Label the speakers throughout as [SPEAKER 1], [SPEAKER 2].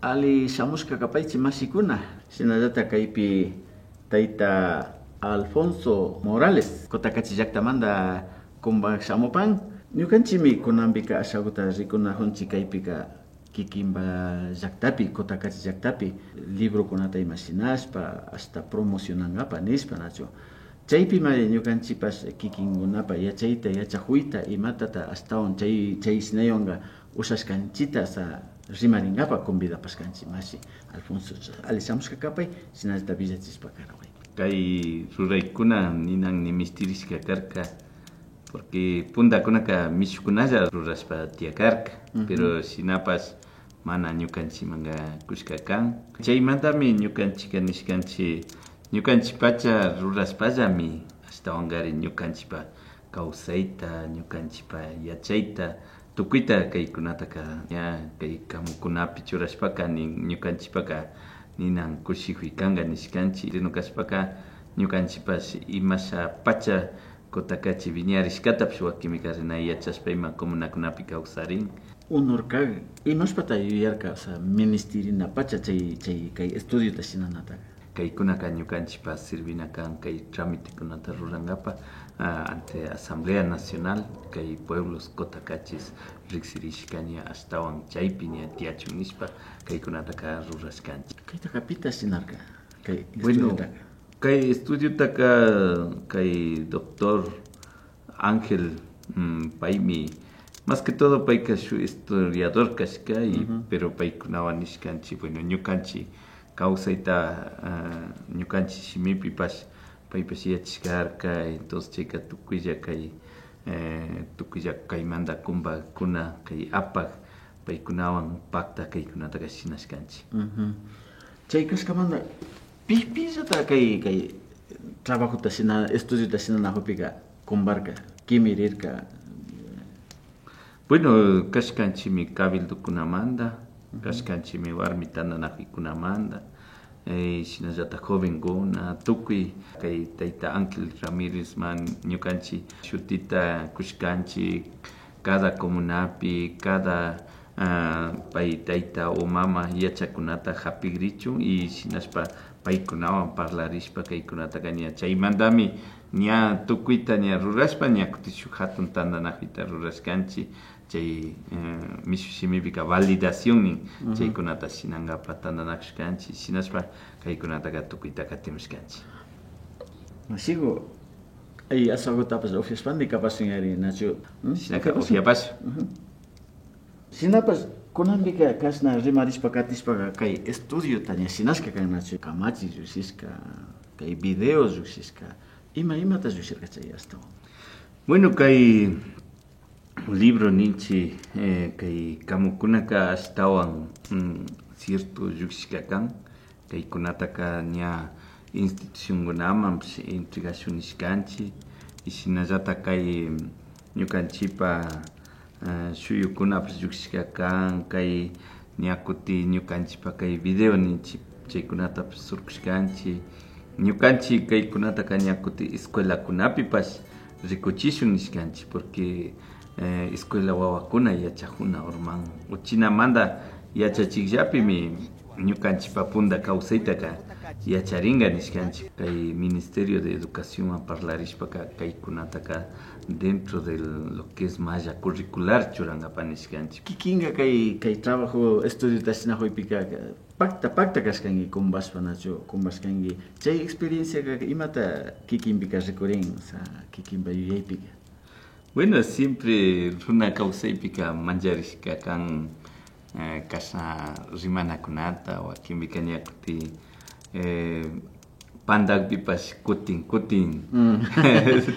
[SPEAKER 1] Ali shamushka kapaychi masikuna shinallata kaypi tayta Alfonso Morales Cotacachi llaqtamanta kumbaq shamupan ñukanchimi kunanpika ashakuta rikunajunchik kaypika kikinpa llaqtapi Cotacachi llaqtapi librokunata imashinashpa hasta promocionankapa nishpa nachu chaypi mari ñukanchipas kikinkunapa yachayta yachakuyta imatata astawan chay sinawanqa ushashkanchita sa rimaringapa convidapaskanchik masi Alfonso ali shamushka kapay sinallata villachispa karaway
[SPEAKER 2] kay ruraykuna ninan nimistirishka karka porque puntakunaka mishukunalla rurashpa tiyakarka pero sinapas mana ñukanchimanga kushka kan chaymantami ñukanchika nishkanchik ñukanchik pacha rurashpallami ashtawankari ñukanchikpa kawsayta ñukanchikpa yachayta tukuyta kaykunataka ña kay kamukunapi churashpaka ñukanchikpaka ninan kushikuy kanka nishkanchik rino kashpaka ñukanchikpas imasha pacha Cotacachi viñarishkatapish wakimika rina yachashpa ima comunakunapi kawsarin
[SPEAKER 1] honorkaka imashpata yuyarka o sea ministerina pacha chay kay estudiota shinanata
[SPEAKER 2] kaykunaka ñukanchikpa sirvina kan kay tramitekunata rurankapa ante Asamblea Nacional kay pueblos Cotacachis riksirishkaña ashtawan chaypi ña tiyachun nishpa kaykunataka rurashkanchik
[SPEAKER 1] kaytaka pita shinarka kay
[SPEAKER 2] bueno kay estudiotaka kay doctor Ángel paymi más que todo payka shu historiador kashka pero paykunawan nishkanchik bueno ñukanchik kawsayta ñukanchik shimipipash paypash yachishkarka entonces chayka tukuylla kaymanta kumbakuna kay apak paykunawan pacta kaykunataka shinashkanchik
[SPEAKER 1] chay kashkamanta pillata kay trabajota estudiota shinanakupika kumbarka kimirirka
[SPEAKER 2] bueno kashkanchimi cabildokunamanta kashkanchimi warmi tananakukunamanta shinallata jovenkuna tukuy kay tayta Ángel Ramírez man ñukanchik shutita kushkanchik cada comunapi cada pay tayta o mama yachakunata hapikrichun y shinashpa paykunawan parlarishpa kaykunataka ña chaymantami ña tukuyta ña rurashpa ña kutin shuk hatun tantanakuyta rurashkanchik chay mishu shimipika validación nin chaykunata shinankapa tantanakushkanchik shinashpa kaykunataka tukuyta katimushkanchik
[SPEAKER 1] masiku ay asawatapas ofyashpandi kapasunari nachu
[SPEAKER 2] shinaka ofyapash
[SPEAKER 1] sinapas kunanpika kashna rimarishpa katishpa kay estudiota ña shinashka kan nachu kamachiy llushishka kay videos llushishka imata llushirka chay astawan
[SPEAKER 2] bueno kay libro ninchi kay kamukunaka ashtawan cierto llushishka kan kaykunataka ña institucionkunamanpish entregación nishkanchik y shinallata kay ñukanchikpa shuyukunapish llushishka kan kay ña kutin ñukanchikpa kay video ninchik chaykunatapish surkushkanchik ñukanchik kaykunataka ña kutin escuelakunapipash rikuchishun nishkanchik porque escuela wawakuna yachakuna urman uchinamanta yachachikllapimi ñukanchikpa punta kawsaytaka yacharinga nishkanchik kay Ministerio de Educación parlarishpaka kaykunataka dentro de lo que es malla curricular churankapa nishkanchik
[SPEAKER 1] kikinga kay trabajo estudiota shinakuypika pacta kashkanki kumbashpa nachu kumbashkanki chay experiencia imata kikinpika rikurin o sea kikinpa yuyaypika
[SPEAKER 2] bueno siempre runa kawsaypika mancharishka kan kasha rimanakunata wakinpika ña kutin pandakpipash kutin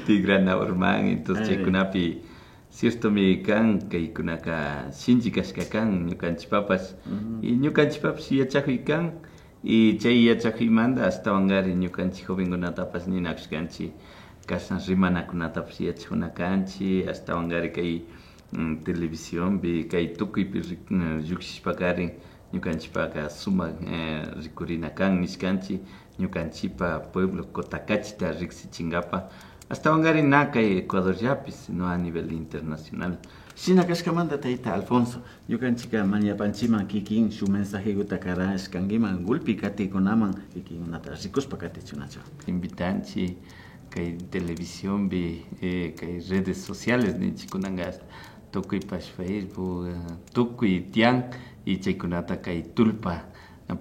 [SPEAKER 2] tigrana urman entonces chaykunapi cierto mi kan kaykunaka shinchi kashka kan ñukanchikpapas y ñukanchikpapas yachakuy kan y chay yachakuymanta ashtawankari ñukanchik jovenkunatapas ninakushkanchik kashan rimanakunatapas yachakuna kanchik ashtawankari kay televisiónpi kay tukuypi llukshishpakarin ñukanchikpaka sumak rikurina kan nishkanchik ñukanchikpa pueblo Cotacachita riksichinkapa hasta wangari naka Ecuador yapis, no a nivel internacional.
[SPEAKER 1] Sina kashkamanta tayta Alfonso, ñukanchika mañapanchiman kikin shu mensajekuta karashkankiman gulpi katikunaman kikinkunata rikuspa katichunachu.
[SPEAKER 2] Invitanchi kay televisión bi kay redes sociales ninchikunangas tukuy pash Facebook tukuy tian y chaykunata kay tulpa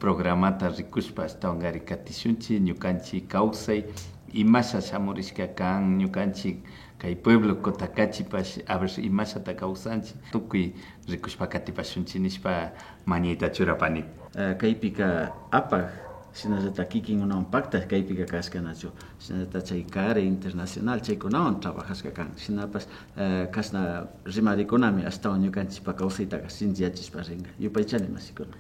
[SPEAKER 2] programata rikushpa hasta wangari katishunchi ñukanchik kawsay imasha shamurishka kan ñukanchik kay pueblo Cotacachipash a ver imashata kawsanchik tukuy rikushpa katipashunchi nishpa mañayta churapani.
[SPEAKER 1] Kaypika apag sinallata kikinkunawan pacta kaypika kashkanachu sinallata chay CARE internacional chaykunawan trabajashka kan shinapas kashna rimarikunami ashtawan ñukanchikpa kawsaytaqa sinchiyachishpa rinqa yupaychani masikuna.